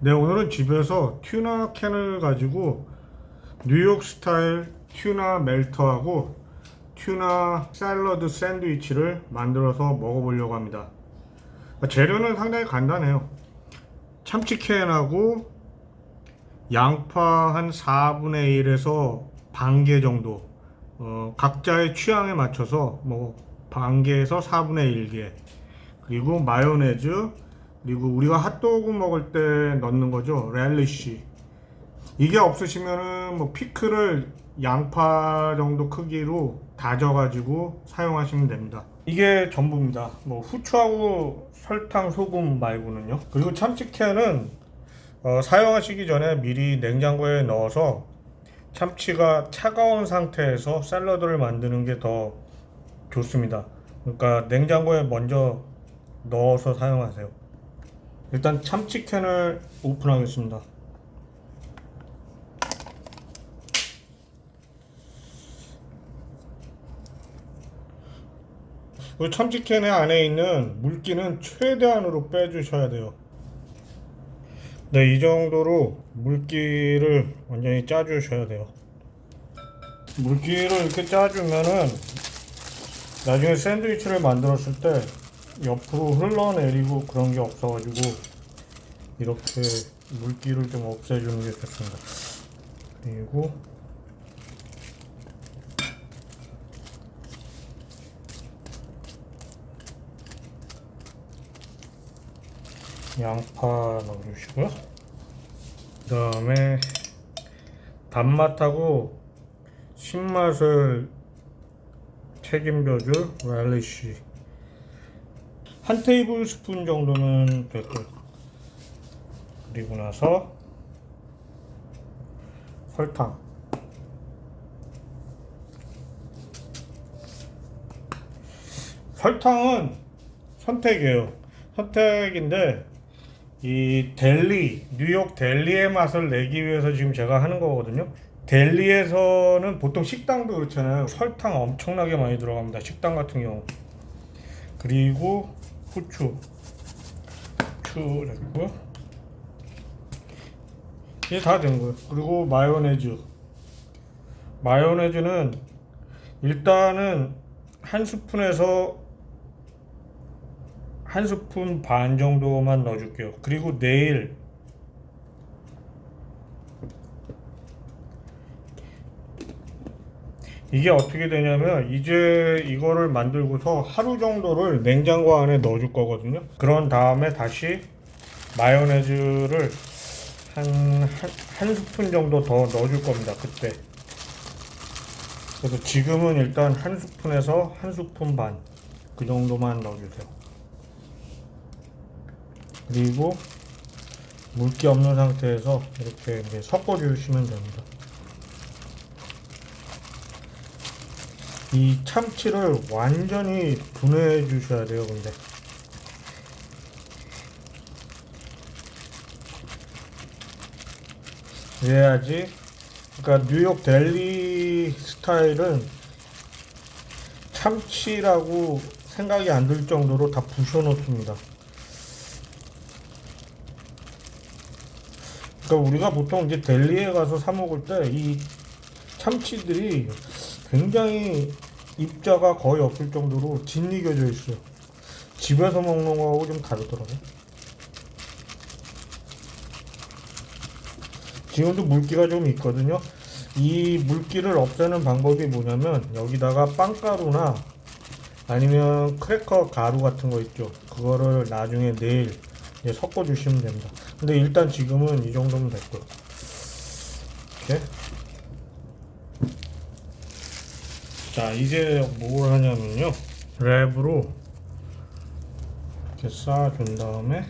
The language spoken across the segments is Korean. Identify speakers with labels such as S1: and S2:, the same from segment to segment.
S1: 네, 오늘은 집에서 튜나 캔을 가지고 뉴욕 스타일 튜나 멜터하고 튜나 샐러드 샌드위치를 만들어서 먹어보려고 합니다. 재료는 상당히 간단해요. 참치캔하고 양파 한 4분의 1에서 반 개 정도, 각자의 취향에 맞춰서 뭐 반 개에서 4분의 1개, 그리고 마요네즈, 그리고 우리가 핫도그 먹을 때 넣는 거죠, 렐리쉬. 이게 없으시면은 뭐 피클을 양파 정도 크기로 다져가지고 사용하시면 됩니다. 이게 전부입니다. 뭐 후추하고 설탕, 소금 말고는요. 그리고 참치캔은 사용하시기 전에 미리 냉장고에 넣어서 참치가 차가운 상태에서 샐러드를 만드는 게 더 좋습니다. 그러니까 냉장고에 먼저 넣어서 사용하세요. 일단 참치캔을 오픈하겠습니다. 그 참치캔의 안에 있는 물기는 최대한으로 빼주셔야 돼요. 네, 이 정도로 물기를 완전히 짜주셔야 돼요. 물기를 이렇게 짜주면은 나중에 샌드위치를 만들었을 때 옆으로 흘러내리고 그런 게 없어가지고 이렇게 물기를 좀 없애주는 게 좋습니다. 그리고 양파 넣어주시고요. 그 다음에 단맛하고 신맛을 책임져줄 렐리쉬 한 테이블 스푼 정도는 됐고요. 그리고 나서 설탕, 설탕은 선택이에요. 선택인데 이 델리, 뉴욕 델리의 맛을 내기 위해서 지금 제가 하는 거거든요. 델리에서는 보통 식당도 그렇잖아요. 설탕 엄청나게 많이 들어갑니다. 식당 같은 경우. 그리고 후추 됐고요. 이게 다 된 거예요. 그리고 마요네즈는 일단은 한 스푼에서 한 스푼 반 정도만 넣어줄게요. 그리고 내일 이게 어떻게 되냐면 이제 이거를 만들고서 하루 정도를 냉장고 안에 넣어줄 거거든요. 그런 다음에 다시 마요네즈를 한 스푼 정도 더 넣어줄 겁니다. 그때. 그래서 지금은 일단 한 스푼에서 한 스푼 반 그 정도만 넣어주세요. 그리고 물기 없는 상태에서 이렇게 이제 섞어주시면 됩니다. 이 참치를 완전히 분해해 주셔야 돼요. 근데 그래야지. 그러니까 뉴욕 델리 스타일은 참치라고 생각이 안 들 정도로 다 부셔 놓습니다. 그러니까 우리가 보통 이제 델리에 가서 사 먹을 때 이 참치들이 굉장히 입자가 거의 없을 정도로 짓이겨져 있어요. 집에서 먹는 거하고 좀 다르더라고요. 지금도 물기가 좀 있거든요. 이 물기를 없애는 방법이 뭐냐면 여기다가 빵가루나 아니면 크래커 가루 같은 거 있죠. 그거를 나중에 내일 섞어 주시면 됩니다. 근데 일단 지금은 이 정도면 됐고요. 이렇게. 자, 이제 뭘 하냐면요, 랩으로 이렇게 쌓아준 다음에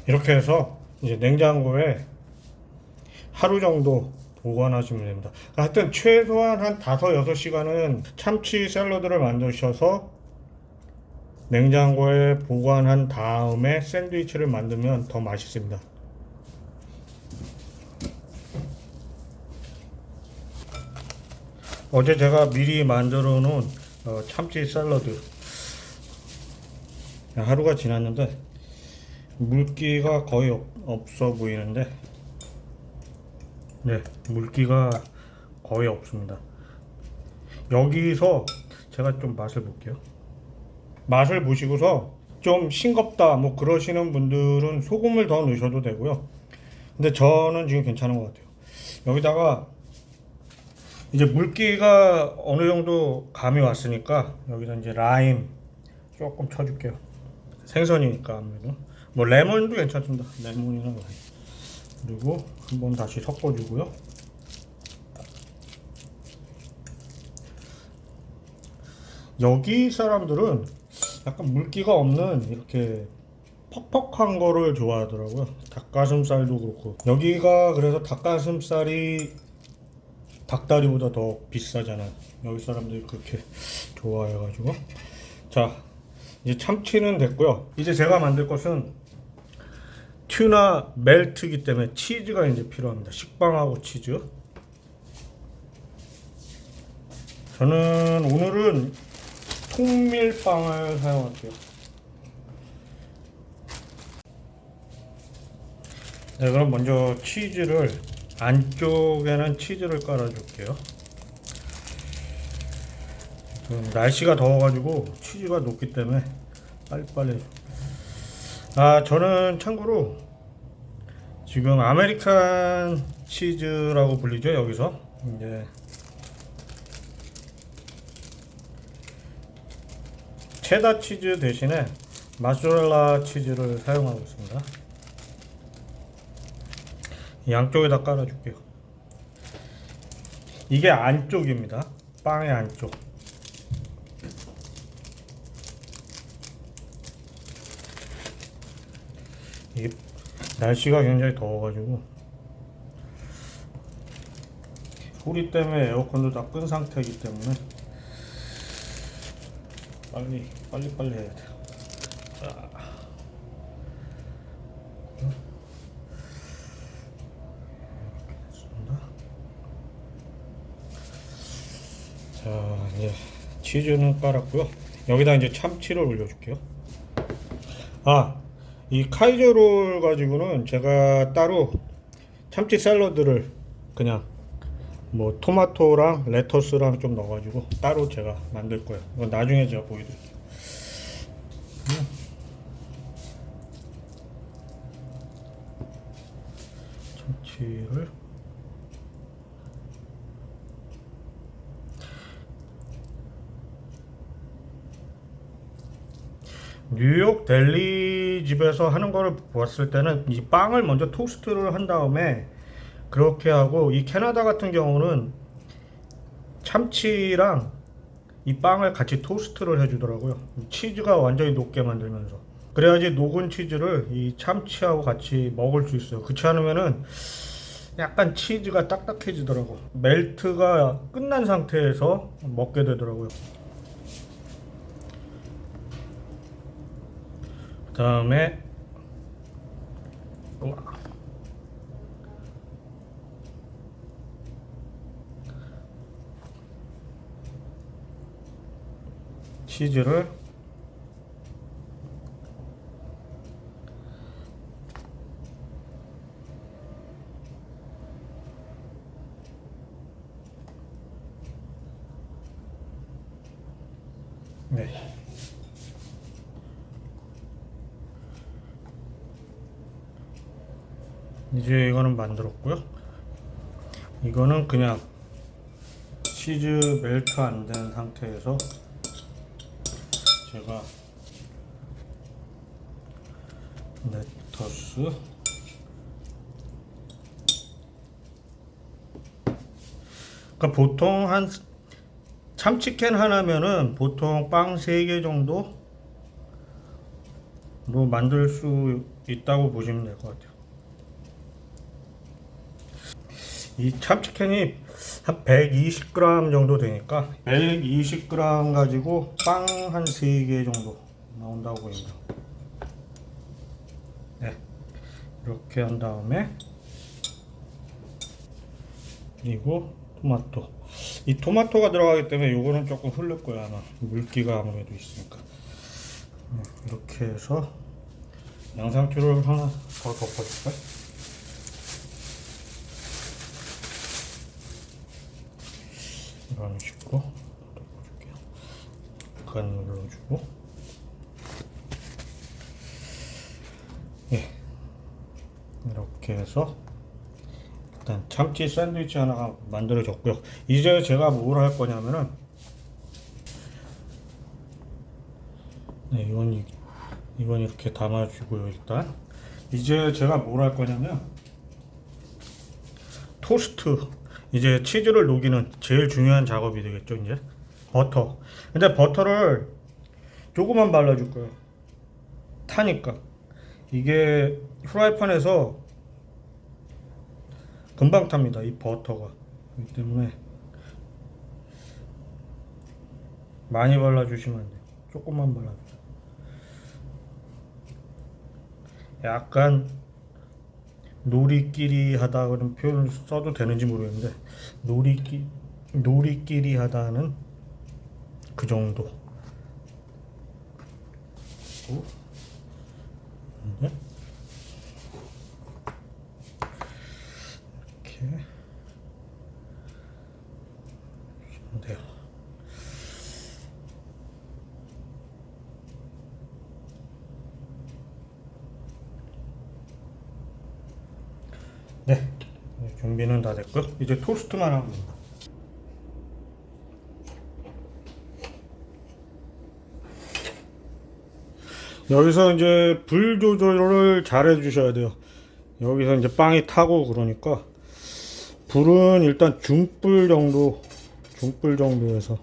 S1: 이렇게 해서 이제 냉장고에 하루 정도 보관하시면 됩니다. 하여튼 최소한 한 5-6시간은 참치 샐러드를 만드셔서 냉장고에 보관한 다음에 샌드위치를 만들면 더 맛있습니다. 어제 제가 미리 만들어 놓은 참치 샐러드, 하루가 지났는데 물기가 거의 없어 보이는데, 네, 물기가 거의 없습니다. 여기서 제가 좀 맛을 볼게요. 맛을 보시고서 좀 싱겁다 뭐 그러시는 분들은 소금을 더 넣으셔도 되고요. 근데 저는 지금 괜찮은 것 같아요. 여기다가 이제 물기가 어느 정도 감이 왔으니까 여기다 이제 라임 조금 쳐줄게요. 생선이니까 아무래도 뭐 레몬도 괜찮습니다. 레몬이나 라임. 그리고 한번 다시 섞어주고요. 여기 사람들은 약간 물기가 없는 이렇게 퍽퍽한 거를 좋아하더라고요. 닭가슴살도 그렇고. 여기가 그래서 닭가슴살이 닭다리보다 더 비싸잖아요. 여기 사람들이 그렇게 좋아해가지고. 자, 이제 참치는 됐고요. 이제 제가 만들 것은 튜나 멜트이기 때문에 치즈가 이제 필요합니다. 식빵하고 치즈. 저는 오늘은 통밀빵을 사용할게요. 네, 그럼 먼저 치즈를, 안쪽에는 치즈를 깔아줄게요. 날씨가 더워가지고 치즈가 녹기 때문에 빨리빨리. 저는 참고로 지금 아메리칸 치즈라고 불리죠. 여기서 이제 체다 치즈 대신에 모짜렐라 치즈를 사용하고 있습니다. 양쪽에다 깔아줄게요. 이게 안쪽입니다. 빵의 안쪽. 이게 날씨가 굉장히 더워가지고 소리 때문에 에어컨도 다 끈 상태이기 때문에 빨리 해야 돼요. 자, 자, 이제 치즈는 깔았고요. 여기다 이제 참치를 올려줄게요. 이 카이저롤 가지고는 제가 따로 참치 샐러드를 그냥 뭐 토마토랑 레터스랑 좀 넣어가지고 따로 제가 만들 거예요. 이건 나중에 제가 보여드릴게요. 참치를 뉴욕 델리 집에서 하는 거를 보았을 때는 이 빵을 먼저 토스트를 한 다음에 그렇게 하고, 이 캐나다 같은 경우는 참치랑 이 빵을 같이 토스트를 해주더라고요. 치즈가 완전히 녹게 만들면서. 그래야지 녹은 치즈를 이 참치하고 같이 먹을 수 있어요. 그렇지 않으면은 약간 치즈가 딱딱해지더라고. 멜트가 끝난 상태에서 먹게 되더라고요. 그 다음에 치즈를 네. 이제 이거는 만들었고요. 이거는 그냥 치즈 멜트 안 된 상태에서 제가 레터스, 그러니까 보통 한 참치캔 하나면은 보통 빵 3개 정도로 만들 수 있다고 보시면 될 것 같아요. 이 참치캔이 한 120g 정도 되니까 120g 가지고 빵 한 3개 정도 나온다고 보입니다. 네, 이렇게 한 다음에 그리고 토마토. 이 토마토가 들어가기 때문에 요거는 조금 흐를 거야 아마. 물기가 아무래도 있으니까. 이렇게 해서 양상추를 하나 더 덮어줄까? 이런 식으로 덮어줄게요. 약간 눌러주고, 예, 이렇게 해서 일단 참치 샌드위치 하나가 만들어졌고요. 이제 제가 뭘 할 거냐면은, 네, 이건 이렇게 담아주고요. 일단 이제 제가 뭘 할 거냐면 토스트, 이제 치즈를 녹이는 제일 중요한 작업이 되겠죠. 이제 버터. 근데 버터를 조금만 발라줄 거예요. 타니까 이게 프라이팬에서 금방 탑니다. 이 버터가. 그렇기 때문에 많이 발라주시면 안 돼요. 조금만 발라주세요. 약간 놀이끼리 하다 그런 표현을 써도 되는지 모르겠는데, 놀이끼리 하다는 그 정도. 네. 이렇게 하면 돼요. 네, 준비는 다 됐고요. 이제 토스트만 하면 됩니다. 여기서 이제 불 조절을 잘 해주셔야 돼요. 여기서 이제 빵이 타고 그러니까 불은 일단 중불 정도에서.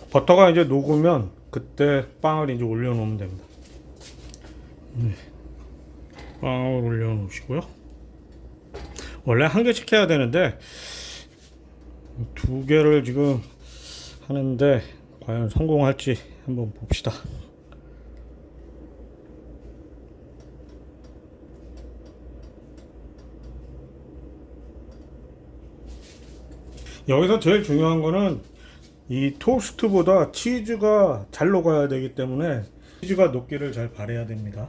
S1: 버터가 이제 녹으면 그때 빵을 이제 올려놓으면 됩니다. 네, 빵을 올려놓으시고요. 원래 한 개씩 해야 되는데 2개를 지금 하는데 과연 성공할지 한번 봅시다. 여기서 제일 중요한 거는 이 토스트보다 치즈가 잘 녹아야 되기 때문에 치즈가 녹기를 잘 바라야 됩니다.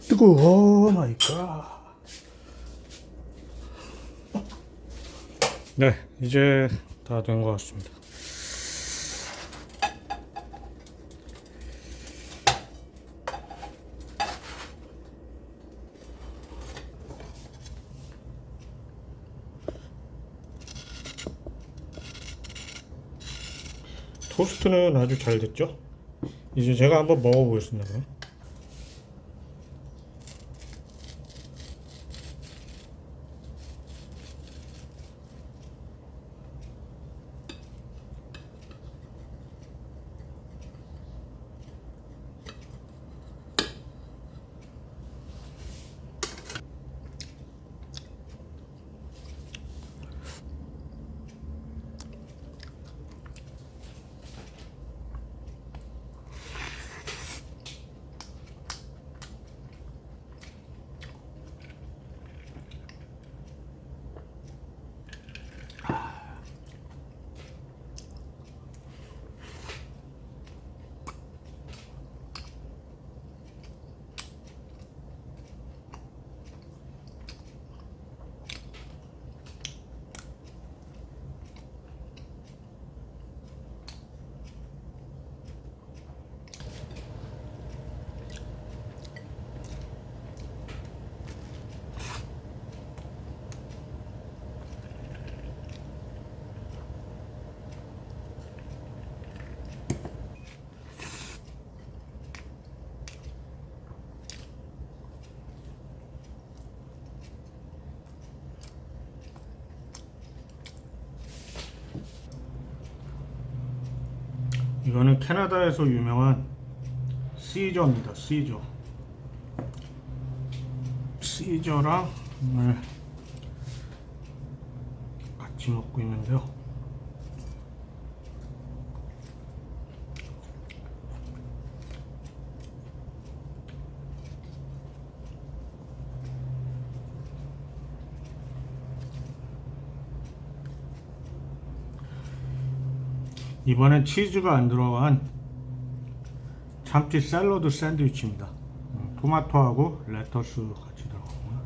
S1: 뜨거워. 오 마이 갓. 네, 이제 다 된 것 같습니다. 토스트는 아주 잘 됐죠? 이제 제가 한번 먹어보겠습니다. 그럼. 이거는 캐나다에서 유명한 시저입니다. 시저랑 오늘 같이 먹고 있는데요. 이번엔 치즈가 안 들어간 참치 샐러드 샌드위치입니다. 토마토하고 레터스 같이 들어가고요.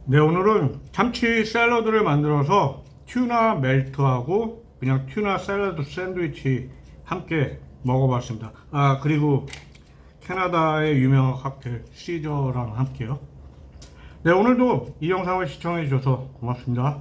S1: 네, 오늘은 참치 샐러드를 만들어서 튜나 멜트하고 그냥 튜나 샐러드 샌드위치 함께 먹어봤습니다. 아, 그리고 캐나다의 유명한 칵테일 시저랑 함께요. 네, 오늘도 이 영상을 시청해 주셔서 고맙습니다.